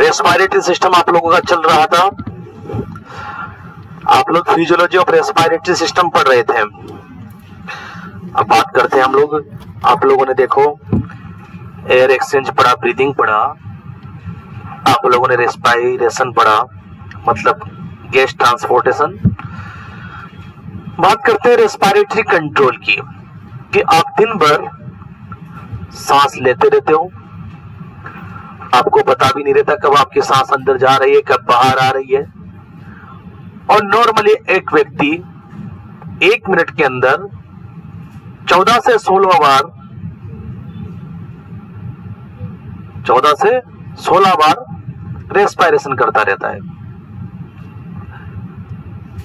Respiratory system आप लोगों का चल रहा था, आप लोग फिजियोलॉजी ऑफ रेस्पिरेटरी सिस्टम पढ़ रहे थे। अब बात करते हैं हम लोग, आप लोगों ने देखो एयर एक्सचेंज पढ़ा, ब्रीदिंग पढ़ा, आप लोगों ने रेस्पिरेशन पढ़ा, मतलब गैस ट्रांसपोर्टेशन। बात करते हैं रेस्पिरेटरी कंट्रोल की, कि आप दिन भर सांस लेते रहते हो, आपको पता भी नहीं रहता कब आपकी सांस अंदर जा रही है, कब बाहर आ रही है। और नॉर्मली एक व्यक्ति 1 मिनट के अंदर 14 से 16 बार रेस्पिरेशन करता रहता है।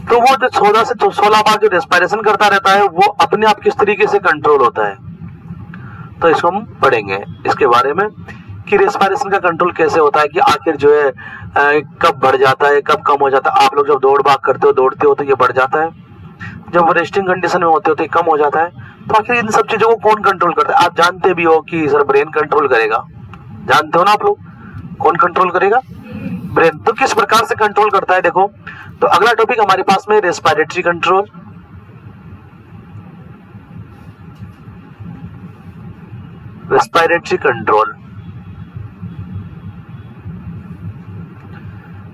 तो वो जो 14 से 16 बार जो रेस्पिरेशन करता रहता है वो अपने आप किस तरीके से कंट्रोल होता है, तो इसको हम पढ़ेंगे इसके बारे में कि रेस्पिरेशन का कंट्रोल कैसे होता है, कि आखिर जो है कब बढ़ जाता है, कब कम हो जाता है। आप लोग जब दौड़ भाग करते हो, दौड़ते हो तो ये बढ़ जाता है, जब रेस्टिंग कंडीशन में होते हो तो ये कम हो जाता है। तो आखिर इन सब चीजों को कौन कंट्रोल करता है? आप जानते भी हो कि सर ब्रेन कंट्रोल करेगा, जानते हो ना आप लोग, कौन कंट्रोल करेगा? ब्रेन। तो किस प्रकार से कंट्रोल करता है देखो, तो अगला टॉपिक हमारे पास में respiratory control. Respiratory control,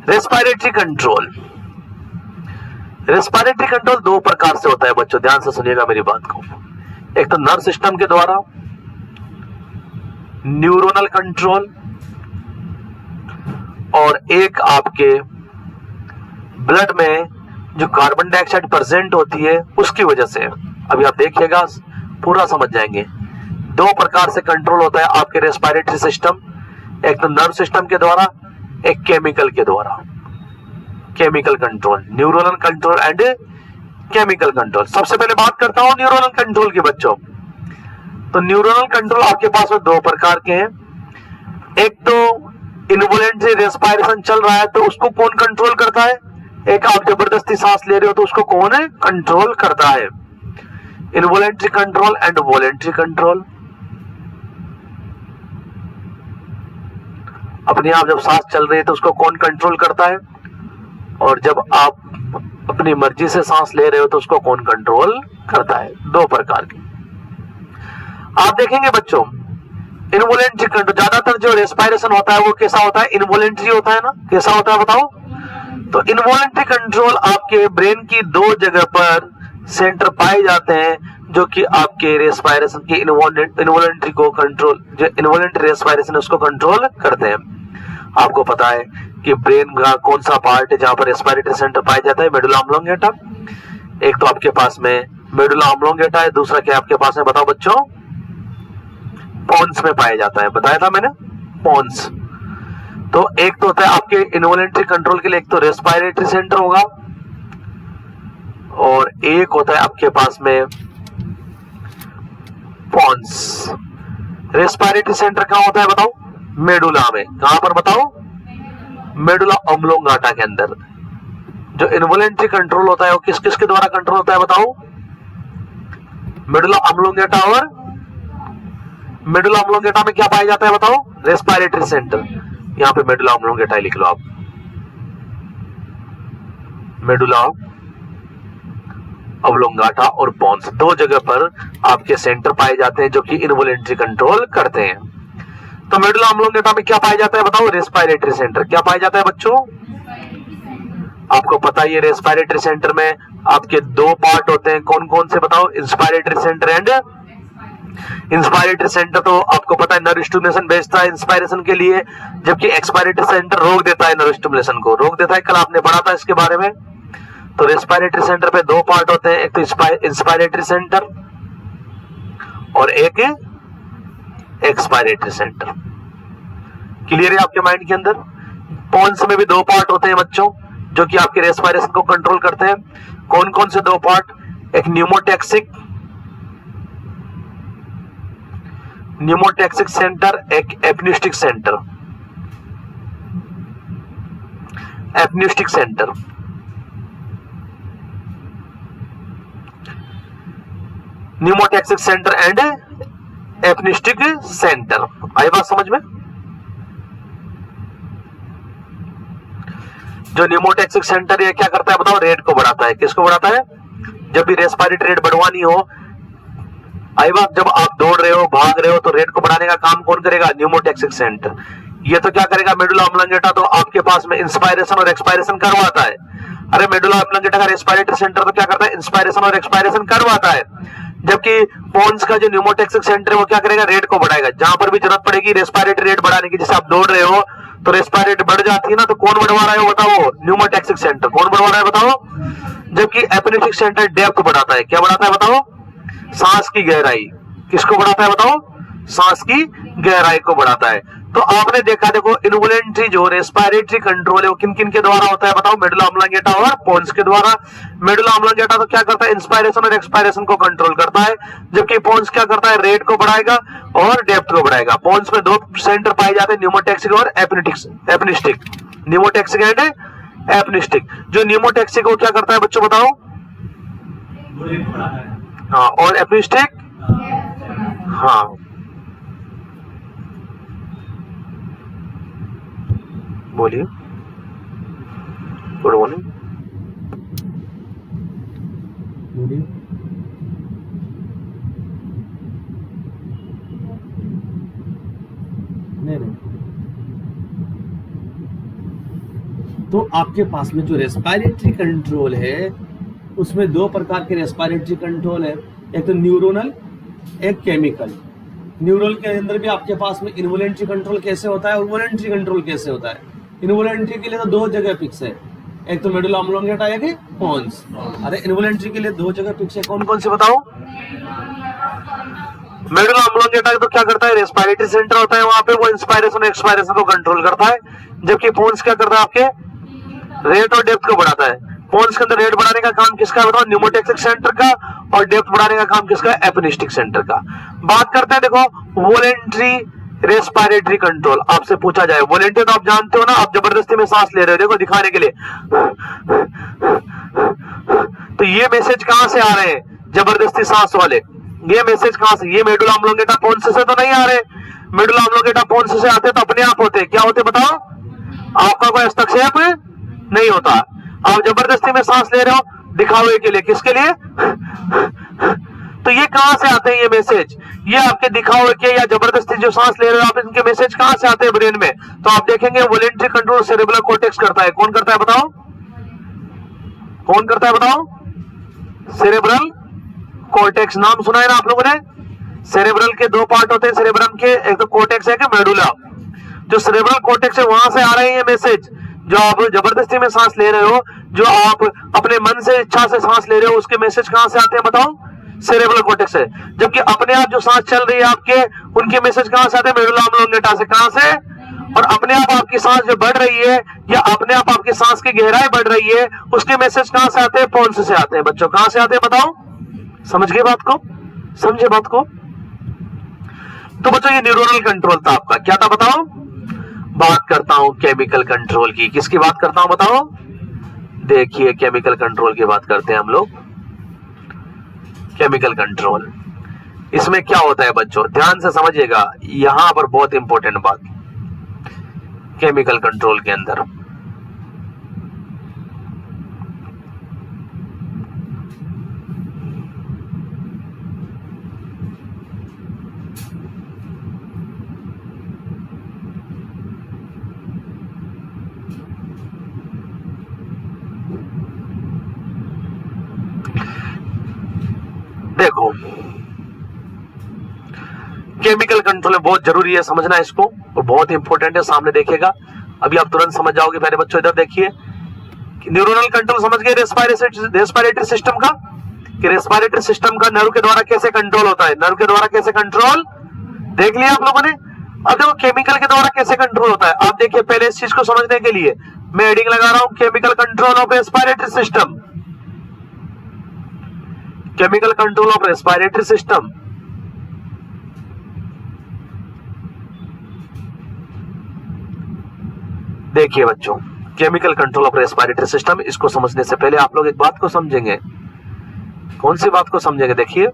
respiratory control, respiratory control 2 प्रकार से होता है बच्चों, ध्यान से सुनिएगा मेरी बात को। एक तो नर्व सिस्टम के द्वारा न्यूरोनल कंट्रोल, और एक आपके ब्लड में जो कार्बन डाइऑक्साइड प्रेजेंट होती है उसकी वजह से। अभी आप देखिएगा पूरा समझ जाएंगे। 2 प्रकार से कंट्रोल होता है आपके रेस्पिरेटरी सिस्टम, एक तो नर्व सिस्टम के द्वारा, एक केमिकल के द्वारा। Chemical control, neuronal control and chemical control. सबसे पहले बात करता हूं न्यूरोनल कंट्रोल की बच्चों। तो न्यूरोनल कंट्रोल आपके पास में 2 प्रकार के हैं। एक तो इनवॉलेंटरी रेस्पिरेशन चल रहा है तो उसको कौन कंट्रोल करता है? एक आप जबरदस्ती सांस ले रहे हो तो उसको कौन है कंट्रोल करता है? Involuntary control and voluntary control. अपने आप जब सांस चल रही है तो उसको कौन कंट्रोल करता है? और जब आप अपनी मर्जी से सांस ले रहे हो तो उसको कौन कंट्रोल करता है? 2 प्रकार के आप देखेंगे बच्चों। इनवॉलेंटरी कंट्रोल, ज्यादातर जो रेस्पिरेशन होता है वो कैसा होता है? इनवॉलेंटरी होता है ना, कैसा होता है बताओ? तो इनवॉलेंटरी कंट्रोल आपके ब्रेन की 2 जगह पर सेंटर पाए जाते हैं जो कि आपके रेस्पिरेशन की इनवॉलेंटरी को कंट्रोल, जो इनवॉलेंटरी रेस्पिरेशन उसको कंट्रोल करते हैं। आपको पता है कि ब्रेन का कौन सा पार्ट है जहां पर रेस्पिरेटरी सेंटर पाया जाता है? Medulla oblongata. एक तो आपके पास में मेडुला ऑब्लोंगेटा है, दूसरा क्या आपके पास में बताओ बच्चों? पोन्स में पाया जाता है, बताया था मैंने, पोन्स। तो एक तो होता है आपके इनवॉलेंटरी कंट्रोल के लिए, एक तो रेस्पिरेटरी सेंटर होगा, और एक होता है आपके पास में पोन्स। रेस्पिरेटरी सेंटर कहां होता है बताओ? मेडुला में। कहां पर बताओ? मेडुला ऑब्लोंगेटा के अंदर। जो इनवॉलेंटरी कंट्रोल होता है वो किस किस के द्वारा कंट्रोल होता है बताओ? मेडुला ऑब्लोंगेटा, और मेडुला ऑब्लोंगेटा में क्या पाया जाता है बताओ? Respiratory centre. यहां पे मेडुला ऑब्लोंगेटा लिख लो आप। मेडुला ऑब्लोंगेटा और पोन्स 2 जगह पर आपके सेंटर पाए जाते हैं जो कि इनवॉलेंटरी कंट्रोल करते हैं। तो मेडुला ऑब्लोंगेटा में क्या पाया जाता है बताओ? Respiratory centre. क्या पाया जाता है बच्चों? आपको पता ही है रेस्पिरेटरी सेंटर में आपके 2 पार्ट होते हैं, कौन कौन से बताओ? Inspiratory centre and inspiratory centre. तो आपको पता है नर्व स्टिमुलेशन भेजता है इंस्पायरेशन के लिए, जबकि एक्सपायरेटरी सेंटर रोक देता है, नर्व स्टिमुलेशन को रोक देता है। कल आपने पढ़ा था इसके बारे में। तो रेस्पिरेटरी सेंटर पे 2 पार्ट होते हैं, एक तो इंस्पायरेटरी सेंटर और एक एक्सपायरेटरी सेंटर। क्लियर है आपके माइंड के अंदर? पोन्स में भी 2 पार्ट होते हैं बच्चों जो कि आपके रेस्पिरेशन को कंट्रोल करते हैं। कौन कौन से 2 पार्ट? एक न्यूमोटैक्सिक सेंटर, एक apneustic centre. Apneustic centre, pneumotaxic centre and apneustic centre. आई बात समझ में? जो न्यूमोटैक्सिक सेंटर ये क्या करता है बताओ, रेट को बढ़ाता है। किसको बढ़ाता है? जब भी रेस्पिरेटरी रेट बढ़वानी हो, आई बात, जब आप दौड़ रहे हो, भाग रहे हो, तो रेट को बढ़ाने का काम कौन करेगा? Pneumotaxic centre. ये तो क्या करेगा? मेडुला ऑब्लोंगेटा तो आपके पास में इंस्पायरेशन और एक्सपायरेशन करवाता है। अरे मेडुला ऑब्लोंगेटा का रेस्पिरेटरी सेंटर तो क्या करता है? इंस्पायरेशन और एक्सपायरेशन करवाता है। जबकि पोन्स का जो न्यूमोटैक्सिक सेंटर है वो क्या करेगा? रेट को बढ़ाएगा। जहां पर भी जरूरत पड़ेगी रेस्पिरेटरी रेट बढ़ाने की, जैसे आप दौड़ रहे हो तो रेस्पिरेटरी बढ़ जाती है ना, तो कौन बढ़वा रहा है बताओ? Pneumotaxic centre. कौन बढ़वा रहा है बताओ? जबकि एपिनेफ्रिक सेंटर डेप्थ बढ़ाता है। क्या बढ़ाता है बताओ? सांस की गहराई। किसको बढ़ाता है बताओ? सांस की गहराई को बढ़ाता है। तो आपने देखा, देखो इन्वोलेंट्री जो रेस्पिरेटरी कंट्रोल है वो किन किन के द्वारा होता है बताओ? मेडुला ऑब्लोंगेटा और पोन्स के द्वारा। मेडुला ऑब्लोंगेटा तो क्या करता है? इंस्पायरेशन और एक्सपायरेशन को कंट्रोल करता है, जबकि पोन्स क्या करता है? रेट को बढ़ाएगा और डेप्थ को बढ़ाएगा। पोन्स में दो सेंटर पाए जाते हैं, न्यूमोटैक्सिक और एपनिस्टिक। Pneumotaxic and एपनिस्टिक। जो न्यूमोटैक्सिक वो क्या करता है बच्चों बताओ? हाँ, और एपनिस्टिक? हाँ, बोलिए। Good morning. बोलिए। नहीं, तो आपके पास में जो रेस्पिरेटरी कंट्रोल है उसमें दो प्रकार के रेस्पिरेटरी कंट्रोल है, एक तो न्यूरोनल, एक केमिकल। न्यूरल के अंदर भी आपके पास में इन्वोलेंट्री कंट्रोल कैसे होता है और वोलेंट्री कंट्रोल कैसे होता है। इन्वोलेंट्री के लिए तो दो जगह फिक्स है, एक तो मेडुला ऑब्लोंगेटा, एक पोन्स। अरे इन्वोलेंट्री के लिए दो जगह फिक्स है, कौन कौन से बताओ? मेडुला ऑब्लोंगेटा तो क्या करता है? रेस्पिरेटरी सेंटर होता है, वहां पे वो इंस्पायरेशन एक्सपायरेशन को कंट्रोल करता है। जबकि पोन्स क्या करता है? आपके रेट और डेप्थ को बढ़ाता है। पोन्स के अंदर रेट बढ़ाने का काम किसका बताओ? न्यूमोटैक्सिक सेंटर का। और डेप्थ बढ़ाने का काम किसका? एपनिस्टिक सेंटर का। बात करते हैं, देखो वोलेंट्री रेस्पिरेटरी कंट्रोल। आपसे पूछा जाए, वोलेंट्री तो आप जानते हो ना, आप जबरदस्ती में सांस ले रहे हो, देखो दिखाने के लिए, तो ये मैसेज कहां से आ रहे हैं? जबरदस्ती सांस वाले। ये मैसेज कहां से? ये मेडुला ऑब्लोंगेटा पोन्स से तो नहीं आ रहे। मेडुला ऑब्लोंगेटा पोन्स से आते तो अपने आप होते। क्या होते बताओ? आपका कोई हस्तक्षेप नहीं होता। आप जबरदस्ती में सांस ले रहे हो दिखावे के लिए, किसके लिए? तो ये कहां से आते हैं ये मैसेज? ये आपके दिखावे के या जबरदस्ती जो सांस ले रहे हो आप, इनके मैसेज कहां से आते हैं ब्रेन में? तो आप देखेंगे वोलेंट्री कंट्रोल सेरेब्रल कॉर्टेक्स करता है। कौन करता है बताओ? कौन करता है बताओ? Cerebral cortex. नाम सुना है ना आप लोगों ने? सेरेब्रल के दो पार्ट होते हैं सेरेब्रम के, एक तो कॉर्टेक्स है, कि मेडुला। जो सेरेब्रल कॉर्टेक्स है वहां से आ रहे हैं ये मैसेज। जो आप जबरदस्ती में सांस ले रहे हो, जो आप अपने मन से इच्छा से सांस ले रहे हो, उसके मैसेज कहां से आते हैं बताओ? सेरेब्रल कॉर्टेक्स से। जबकि अपने आप जो सांस चल रही है आपके, उनके मैसेज कहां से आते हैं? मेडुला ऑब्लोंगेटा से। कहां से? और अपने आप आपकी सांस जो बढ़ रही है या अपने आप आपकी सांस की गहराई बढ़ रही है, उसके मैसेज कहां से आते हैं? पोन्स से आते हैं। बच्चों कहां से आते हैं बताओ? समझ गए बात को? समझे बात को? तो बच्चों ये न्यूरोनल कंट्रोल था आपका। क्या था बताओ? बात करता हूं केमिकल कंट्रोल की। किसकी बात करता हूं बताओ? देखिए केमिकल कंट्रोल की बात करते हैं हम लोग। केमिकल कंट्रोल, इसमें क्या होता है बच्चों? ध्यान से समझिएगा, यहां पर बहुत इंपॉर्टेंट बात। केमिकल कंट्रोल के अंदर देखो, केमिकल कंट्रोल में बहुत जरूरी है समझना इसको, और बहुत इंपॉर्टेंट है। सामने देखिएगा, अभी आप तुरंत समझ जाओगे। पहले बच्चों इधर देखिए, न्यूरोनल कंट्रोल समझ गए रेस्पिरेटरी सिस्टम का, कि रेस्पिरेटरी सिस्टम का नर्व के द्वारा कैसे कंट्रोल होता है। नर्व के द्वारा कैसे कंट्रोल देख लिया आप लोगों ने। अब देखो केमिकल के द्वारा कैसे कंट्रोल होता है। आप देखिए, पहले इस चीज को समझने के लिए मैं हेडिंग लगा रहा हूं, chemical control of respiratory system. Chemical control of respiratory system. देखिए बच्चों, chemical control of respiratory system, इसको समझने से पहले आप लोग एक बात को समझेंगे। कौन सी बात को समझेंगे? देखिए,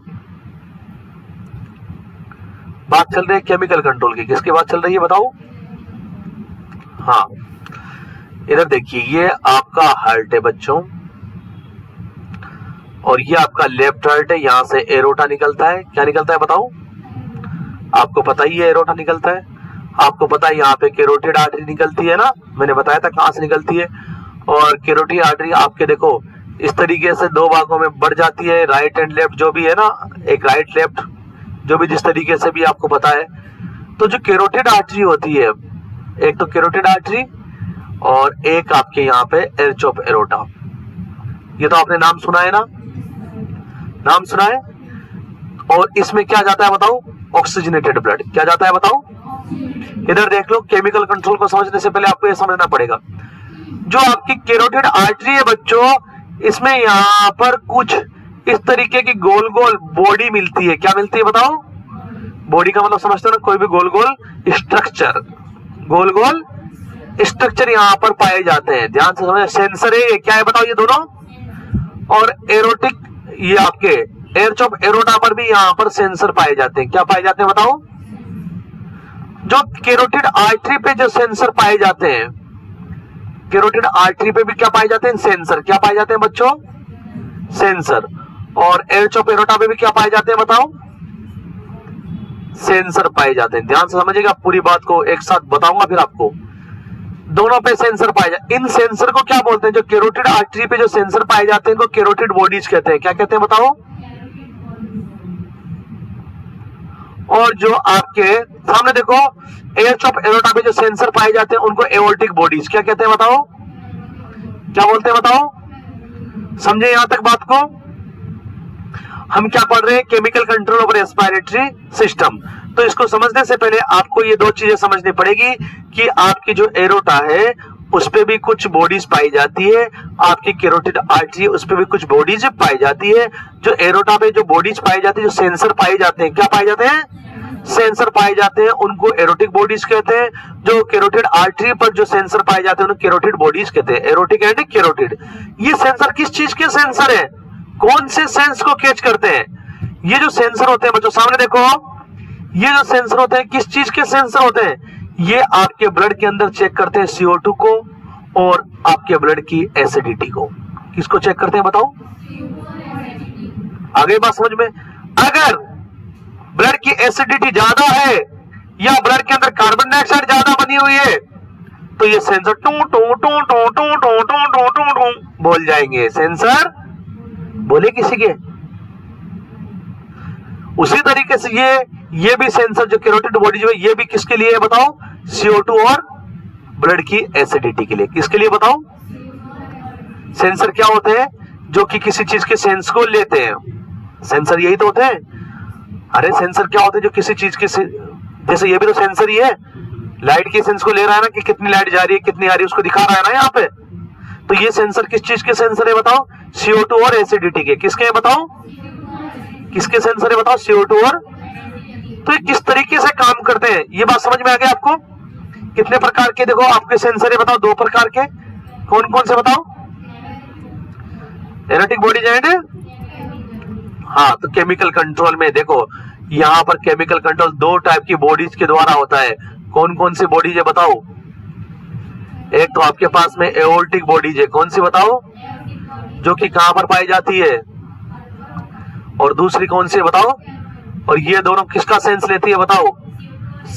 बात चल रही है केमिकल कंट्रोल की। किसकी बात चल रही है बताओ? हाँ, इधर देखिए, ये आपका हार्ट है बच्चों, और ये आपका लेफ्ट हार्ट है। यहां से एरोटा निकलता है। क्या निकलता है बताओ? आपको पता ही है एरोटा निकलता है। आपको पता है यहाँ पे कैरोटिड आर्टरी निकलती है ना, मैंने बताया था कहां से निकलती है। और कैरोटिड आर्टरी आपके देखो इस तरीके से दो भागों में बढ़ जाती है, राइट एंड लेफ्ट जो भी है ना, एक राइट लेफ्ट जो भी जिस तरीके से भी आपको पता है। तो जो कैरोटिड आर्टरी होती है, एक तो कैरोटिड आर्टरी और एक आपके यहाँ पे एर्च ऑफ एरोटा। ये तो आपने नाम सुना है ना, नाम सुना है। और इसमें क्या जाता है बताओ? Oxygenated blood. क्या जाता है बताओ? इधर देख लो, केमिकल कंट्रोल को समझने से पहले आपको यह समझना पड़ेगा, जो आपकी कैरोटिड आर्टरी है बच्चों, इसमें यहां पर कुछ इस तरीके की गोल गोल बॉडी मिलती है। क्या मिलती है बताओ? बॉडी का मतलब समझते हो ना, कोई भी गोल गोल स्ट्रक्चर, गोल गोल स्ट्रक्चर यहां पर पाए जाते हैं। ध्यान से समझो, सेंसर है ये, क्या है बताओ? ये दोनों। और एरोटिक, ये आपके एर्च ऑफ एरोटा पर भी यहां पर सेंसर पाए जाते हैं। क्या पाए जाते हैं बताओ? जो कैरोटिड आर्टरी पे जो सेंसर पाए जाते हैं, कैरोटिड आर्टरी पे भी क्या पाए जाते हैं? सेंसर। क्या पाए जाते हैं बच्चों? सेंसर। और एर्च ऑफ एरोटा पे भी क्या पाए जाते हैं बताओ? सेंसर पाए जाते हैं। ध्यान से समझिएगा, पूरी बात को एक साथ बताऊंगा फिर आपको। दोनों पे सेंसर पाए जाते हैं। इन सेंसर को क्या बोलते हैं? जो कैरोटिड आर्टरी पे जो सेंसर पाए जाते हैं, इनको कैरोटिड बॉडीज कहते हैं। क्या कहते हैं बताओ? और जो आपके सामने देखो, एर्च ऑफ एरोटा पे जो सेंसर पाए जाते हैं, उनको एओर्टिक बॉडीज क्या कहते हैं बताओ? क्या बोलते हैं बताओ? समझे यहां तक बात को? हम क्या पढ़ रहे हैं? Chemical control over respiratory system. तो इसको समझने से पहले आपको ये दो चीजें समझनी पड़ेगी कि आपकी जो एरोटा है उस पे भी कुछ बॉडीज पाई जाती है, आपकी कैरोटिड आर्टरी उस पे भी कुछ बॉडीज पाई जाती है। जो एरोटा पे जो बॉडीज पाई जाती है, जो सेंसर पाए जाते हैं, क्या पाए जाते हैं? सेंसर पाए जाते हैं, उनको एरोटिक बॉडीज कहते हैं। जो कैरोटिड आर्टरी पर जो सेंसर पाए जाते हैं, उनको कैरोटिड बॉडीज कहते हैं। Aortic and carotid. ये सेंसर किस चीज के सेंसर है? कौन से सेंस को कैच करते हैं? ये जो सेंसर होते हैं बच्चों, सामने देखो, ये जो सेंसर होते हैं किस चीज के सेंसर होते हैं? ये आपके ब्लड के अंदर चेक करते हैं CO2 को और आपके ब्लड की एसिडिटी को। किसको चेक करते हैं बताओ? आगे बात समझ में। अगर ब्लड की एसिडिटी ज्यादा है या ब्लड के अंदर कार्बन डाइऑक्साइड ज्यादा बनी हुई है, तो ये सेंसर टू टू टू टू टू टू टू टू टू बोल जाएंगे। सेंसर बोले किसी के। उसी तरीके से ये भी सेंसर जो कैरोटिड बॉडी जो है, ये भी किसके लिए है बताओ? CO2 और ब्लड की एसिडिटी के लिए। किसके लिए बताओ? सेंसर क्या होते हैं? जो कि किसी चीज के सेंस को लेते हैं। सेंसर यही तो होते हैं। अरे सेंसर क्या होते हैं? जो किसी चीज के जैसे ये भी तो सेंसर ही है, लाइट के सेंस को ले रहा है ना, कि कितनी लाइट जा रही है, कितनी आ रही है, उसको दिखा रहा है ना यहाँ पे। तो ये सेंसर किस चीज के सेंसर है बताओ? CO2 और एसिडिटी के। किसके है बताओ? किसके सेंसर है बताओ? CO2 और। तो ये किस तरीके से काम करते हैं, ये बात समझ में आ गई आपको? कितने प्रकार के देखो आपके सेंसर है बताओ? 2 प्रकार के। कौन कौन से बताओ? एरोटिक बॉडीज एंड, हाँ, तो केमिकल कंट्रोल में देखो, यहां पर केमिकल कंट्रोल 2 टाइप की बॉडीज के द्वारा होता है। कौन कौन सी बॉडीज है बताओ? एक तो आपके पास में एओर्टिक बॉडीज है। कौन सी बताओ? जो कि कहां पर पाई जाती है? और दूसरी कौन सी है बताओ? और ये दोनों किसका सेंस लेती है बताओ?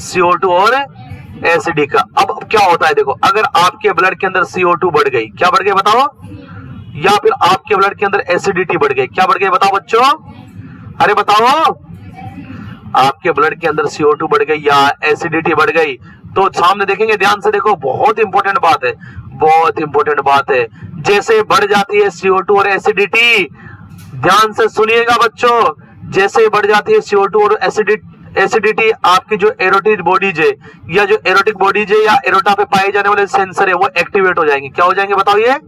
CO2 और एसिडी का। अब क्या होता है देखो, अगर आपके ब्लड के अंदर CO2 बढ़ गई, क्या बढ़ गई बताओ? या फिर आपके ब्लड के अंदर एसिडिटी बढ़ गई, क्या बढ़ गई बताओ बच्चों? अरे बताओ। आपके ब्लड के अंदर CO2 बढ़ गई या एसिडिटी बढ़ गई, तो सामने देखेंगे, ध्यान से देखो, बहुत इंपॉर्टेंट बात है, बहुत इंपॉर्टेंट बात है। जैसे बढ़ जाती है CO2 और एसिडिटी, ध्यान से सुनिएगा बच्चों, जैसे बढ़ जाती है CO2 और एसिडिटी, आपकी जो एरोटिक बॉडीज है या जो एरोटिक बॉडीज है या एरोटा पे पाए जाने वाले सेंसर है, वो एक्टिवेट हो जाएंगे। क्या हो जाएंगे बताओ? ये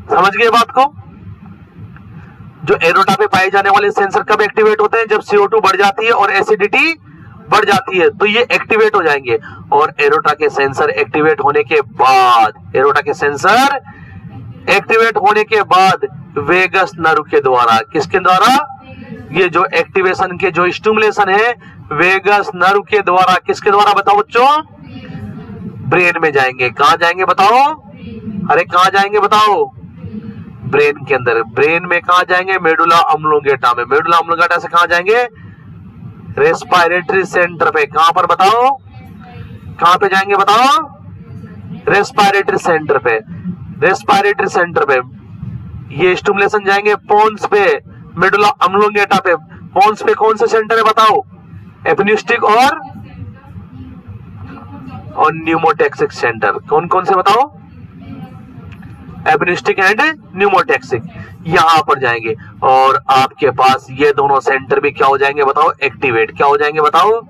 समझ गए बात को? जो एरोटा पे पाए जाने वाले सेंसर कब एक्टिवेट होते हैं? जब CO2 बढ़ जाती है और एसिडिटी बढ़ जाती है, तो ये एक्टिवेट हो जाएंगे। और एरोटा के सेंसर एक्टिवेट होने के बाद, एरोटा के सेंसर एक्टिवेट होने के बाद वेगस नर्व के द्वारा, किसके द्वारा? ये जो एक्टिवेशन के जो स्टिमुलेशन है वेगस नर्व के द्वारा, किसके द्वारा बताओ बच्चों? ब्रेन में जाएंगे। कहां जाएंगे बताओ? अरे कहां जाएंगे बताओ? ब्रेन के अंदर। ब्रेन में कहां जाएंगे? मेडुला ऑब्लोंगेटा में। मेडुला ऑब्लोंगेटा से कहां जाएंगे? रेस्पिरेटरी सेंटर पे। कहां पर बताओ? कहां पे जाएंगे बताओ? रेस्पिरेटरी सेंटर पे। रेस्पिरेटरी सेंटर पे ये स्टिमुलेशन जाएंगे पोन्स पे, मेडुला ऑब्लोंगेटा पे। पोन्स पे कौन से सेंटर है बताओ? एपिनिस्टिक और न्यूमोटैक्सिक सेंटर। कौन कौन से बताओ? एपिनिस्टिक एंड न्यूमोटैक्सिक। यहां पर जाएंगे और आपके पास ये दोनों सेंटर भी क्या हो जाएंगे बताओ? एक्टिवेट। क्या हो जाएंगे बताओ?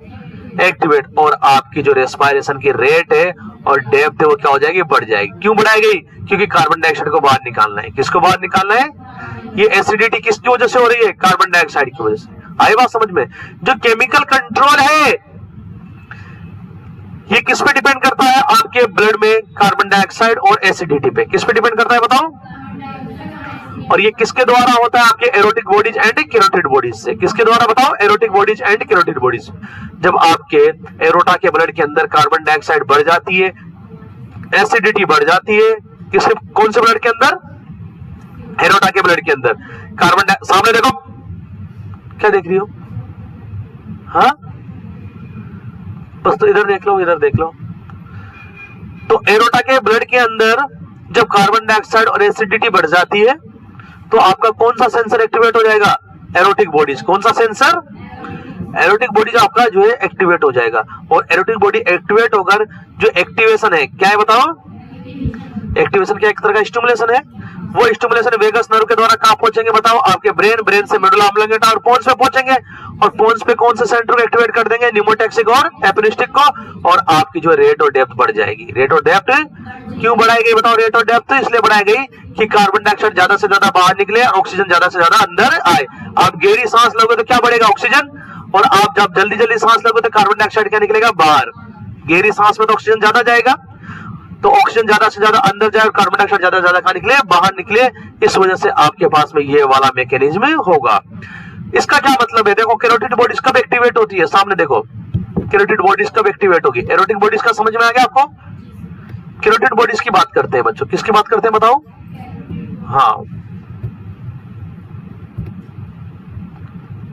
एक्टिवेट। और आपकी जो रेस्पिरेशन की रेट है और डेप्थ है वो क्या हो जाएगी? बढ़ जाएगी। क्यों बढ़ाएगी? क्योंकि कार्बन डाइऑक्साइड को बाहर निकालना है। किसको बाहर निकालना है? ये एसिडिटी किसकी वजह से हो रही है? कार्बन डाइऑक्साइड की वजह से। आई बात समझ में? जो केमिकल कंट्रोल है ये किस पे डिपेंड करता है? आपके ब्लड में कार्बन डाइऑक्साइड और एसिडिटी पे। किस पे डिपेंड करता है बताओ? और ये किसके द्वारा होता है? आपके aortic bodies and carotid bodies से। किसके द्वारा बताओ? Aortic bodies and carotid bodies. जब आपके एरोटा के ब्लड के अंदर कार्बन डाइऑक्साइड बढ़ जाती है, एसिडिटी बढ़ जाती है, किसके कौन से ब्लड के अंदर? एरोटा के ब्लड के अंदर। कार्बन सामने देखो, क्या देख रही हो? हाँ बस तो इधर देख लो, इधर देख लो। तो एरोटा के ब्लड के अंदर जब कार्बन डाइऑक्साइड और एसिडिटी बढ़ जाती है तो आपका कौन सा सेंसर एक्टिवेट हो जाएगा? Aortic bodies. कौन सा सेंसर? एरोटिक बॉडीज आपका जो है एक्टिवेट हो जाएगा। और एरोटिक बॉडी एक्टिवेट होकर जो एक्टिवेशन है क्या है बताओ? एक्टिवेशन क्या एक तरह का स्टिमुलेशन है। वो स्टिमुलेशन वेगस नर्व के द्वारा कहां पहुंचेंगे बताओ? आपके ब्रेन। ब्रेन से मेडुला ऑब्लोंगेटा और पोन्स पे पहुंचेंगे। और पोन्स पे कौन से सेंटर को एक्टिवेट कर देंगे? न्यूमोटैक्सिक और एपिनिस्टिक को। और आपकी जो रेट और डेप्थ बढ़ जाएगी। रेट और डेप्थ क्यों बढ़ाई गई बताओ? रेट और डेप्थ इसलिए बढ़ाई गई कि कार्बन डाइऑक्साइड ज्यादा से ज्यादा बाहर निकले और ऑक्सीजन ज्यादा से ज्यादा अंदर आए। आप गहरी सांस लोगे तो क्या बढ़ेगा? ऑक्सीजन। और आप जब जल्दी जल्दी सांस लोगे तो कार्बन डाइऑक्साइड क्या निकलेगा? बाहर। गहरी सांस में तो ऑक्सीजन ज्यादा जाएगा, तो ऑक्सीजन ज्यादा से ज्यादा अंदर जाए और कार्बन डाइऑक्साइड ज्यादा से ज्यादा कहां निकले? बाहर निकले। इस वजह से आपके पास में ये वाला मैकेनिज्म होगा। इसका क्या मतलब है? देखो कैरोटिड बॉडीज कब एक्टिवेट होती है? सामने देखो, कैरोटिड बॉडीज कब एक्टिवेट होगी? एरोटिक बॉडीज का समझ में आ गया आपको? कैरोटिड बॉडीज की बात करते हैं बच्चों। किसकी बात करते हैं बताओ? हाँ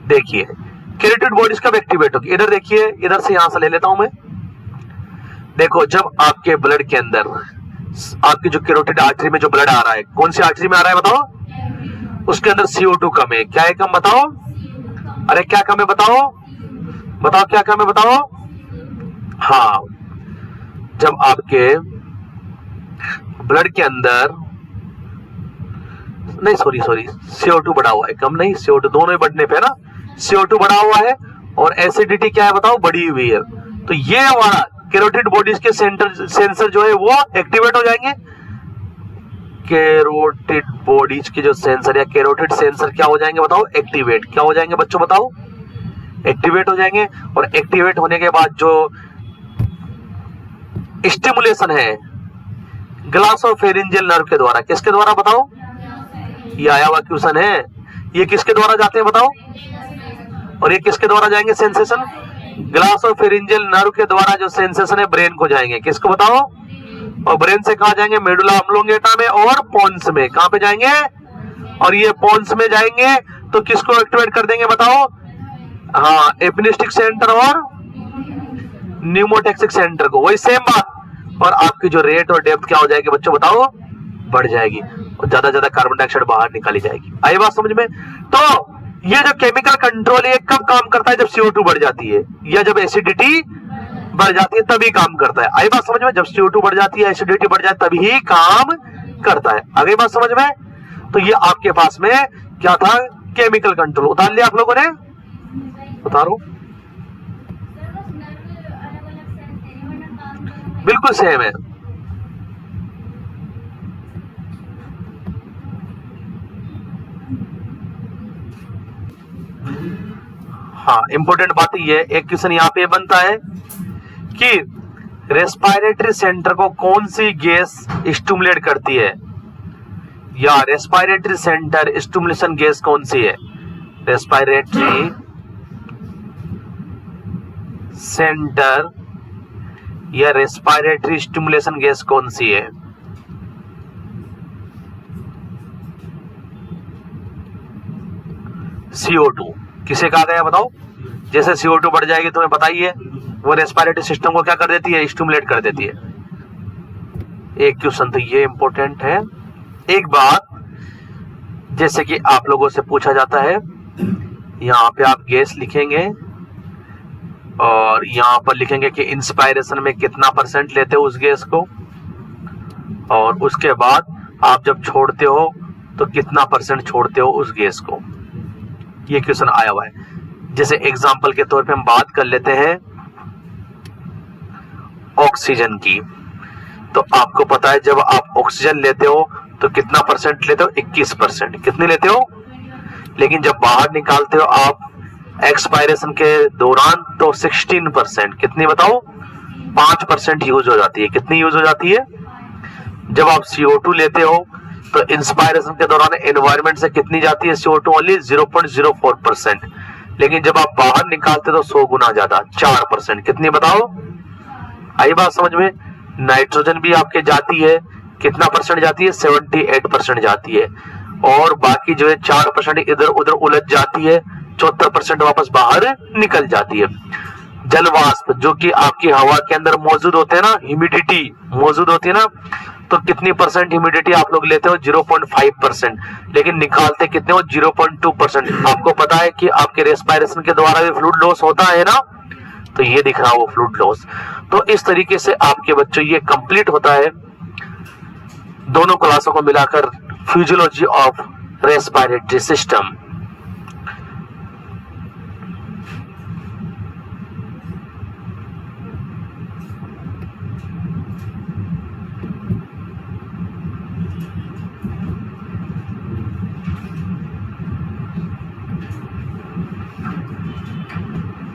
देखिए, कैरोटिड बॉडीज कब एक्टिवेट होगी? इधर देखिए, इधर से यहां से ले लेता हूं मैं। देखो, जब आपके ब्लड के अंदर आपकी जो कैरोटिड आर्टरी में जो ब्लड आ रहा है, कौन सी आर्टरी में आ रहा है बताओ? उसके अंदर CO2 कम है। क्या है कम बताओ? अरे क्या कम है बताओ? बताओ क्या कम है बताओ? हाँ, जब आपके ब्लड के अंदर नहीं, सॉरी CO2 बढ़ा हुआ है, कम नहीं, CO2 दोनों ही बढ़ने पे ना। CO2 बढ़ा हुआ है और एसिडिटी क्या है बताओ? बढ़ी हुई है। तो ये हमारा कैरोटिड बॉडीज के सेंसर जो है वो एक्टिवेट हो जाएंगे। कैरोटिड बॉडीज के जो सेंसर या कैरोटिड सेंसर क्या हो जाएंगे बताओ? एक्टिवेट। क्या हो जाएंगे बच्चों बताओ? एक्टिवेट हो जाएंगे। और एक्टिवेट होने के बाद जो स्टिमुलेशन है ग्लासोफेरिंजियल नर्व के द्वारा, किसके द्वारा बताओ? ये आयावा क्यूसन है, ये किसके द्वारा जाते हैं बताओ? और ये किसके द्वारा जाएंगे सेंसेशन? ग्लासोफेरिंजियल नर्व के द्वारा जो सेंसेशन है ब्रेन को जाएंगे। किसको बताओ? और ब्रेन से कहां जाएंगे? मेडुला ऑब्लोंगेटा में और पोन्स में। कहां पे जाएंगे? और ये पोन्स में जाएंगे तो किसको एक्टिवेट कर देंगे बताओ? हाँ, एपिनिस्टिक सेंटर और न्यूमोटैक्सिक सेंटर को। वही सेम बात। और आपकी जो रेट और डेप्थ क्या हो जाएगी बच्चों बताओ? बढ़ जाएगी और ज्यादा ज्यादा कार्बन डाइऑक्साइड बाहर निकाली जाएगी। आई बात समझ में? तो ये जो केमिकल कंट्रोल है कब काम करता है? जब CO2 बढ़ जाती है या जब एसिडिटी बढ़ जाती है तभी काम करता है। आई बात समझ में? जब CO2 बढ़ जाती है, एसिडिटी बढ़ जाती है तभी काम करता है। आगे बात समझ में? तो ये आपके पास में क्या था? Chemical control. उतार लिया आप लोगों ने? उतारो, बिल्कुल सेम है। हाँ, इंपॉर्टेंट बात ये है, एक क्वेश्चन यहाँ पे बनता है कि रेस्पिरेटरी सेंटर को कौन सी गैस स्टिमुलेट करती है? या रेस्पिरेटरी सेंटर स्टिमुलेशन गैस कौन सी है? रेस्पिरेटरी सेंटर यह रेस्पिरेटरी स्टिमुलेशन गैस कौन सी है? CO2। किसे कहा गया बताओ? जैसे CO2 बढ़ जाएगी तुम्हें पता ही है, वो रेस्पिरेटरी सिस्टम को क्या कर देती है? स्टिमुलेट कर देती है। एक क्वेश्चन तो ये इंपॉर्टेंट है। एक बात जैसे कि आप लोगों से पूछा जाता है, यहाँ पे आप गैस लिखेंगे और यहाँ पर लिखेंगे कि इंस्पायरेशन में कितना % लेते हो उस गैस को, और उसके बाद आप जब छोड़ते हो तो कितना % छोड़ते हो उस गैस को। ये क्वेश्चन आया हुआ है। जैसे एग्जांपल के तौर पे हम बात कर लेते हैं ऑक्सीजन की। तो आपको पता है जब आप ऑक्सीजन लेते हो तो कितना % लेते हो? 21%। कितनी लेते हो? लेकिन जब बाहर निकालते हो आप एक्सपायरेशन के दौरान तो 16%। कितनी बताओ? 5% यूज हो जाती है। कितनी यूज हो जाती है? जब आप CO2 लेते हो तो इंस्पायरेशन के दौरान एनवायरनमेंट से कितनी जाती है CO2? ओनली 0.04%। लेकिन जब आप बाहर निकालते तो 100 गुना ज्यादा, 4%। कितनी बताओ? आई बात समझ में? नाइट्रोजन भी आपके जाती है, कितना % जाती है? 78% जाती है। और बाकी जो है 4% इधर उधर उलझ जाती है, 74% वापस बाहर निकल जाती है। जल वाष्प जो कि आपकी हवा के अंदर मौजूद होते हैं ना, ह्यूमिडिटी मौजूद होती है ना, तो कितनी % ह्यूमिडिटी आप लोग लेते हो? 0.5%। लेकिन निकालते कितने हो? 0.2%। आपको पता है कि आपके रेस्पिरेशन के द्वारा भी फ्लूइड लॉस होता है ना, तो ये दिख रहा है वो फ्लूइड लॉस। तो इस तरीके से आपके बच्चों ये कंप्लीट होता है दोनों क्लासों को मिलाकर फिजियोलॉजी ऑफ रेस्पिरेटरी सिस्टम।